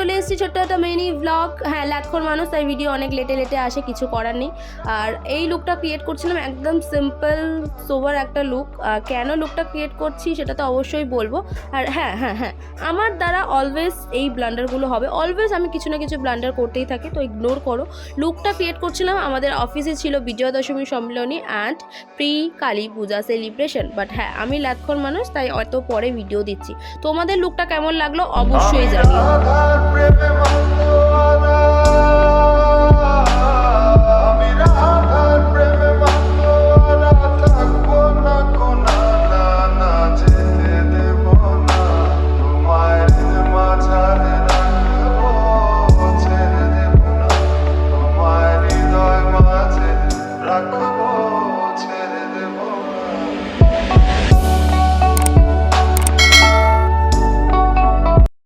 চলে এসেছি ছোট্ট একটা মিনি ব্লগ। হ্যাঁ, লাক্ষর মানুষ, তাই ভিডিও অনেক লেটে আসে, কিছু করার নেই। আর এই লুকটা ক্রিয়েট করছিলাম, একদম সিম্পল সোবার একটা লুক। কেন লুকটা ক্রিয়েট করছি সেটা তো অবশ্যই বলবো। আর হ্যাঁ হ্যাঁ হ্যাঁ আমার দ্বারা অলওয়েজ এই ব্লান্ডারগুলো হবে, অলওয়েজ আমি কিছু না কিছু ব্লান্ডার করতেই থাকি, তো ইগনোর করো। লুকটা ক্রিয়েট করছিলাম, আমাদের অফিসে ছিল বিজয়া দশমী সম্মেলনী and pre Kali Puja celebration. But হ্যাঁ, আমি লাক্ষর মানুষ, তাই অত পরে ভিডিও দিচ্ছি। তোমাদের লুকটা কেমন লাগলো অবশ্যই জানিও।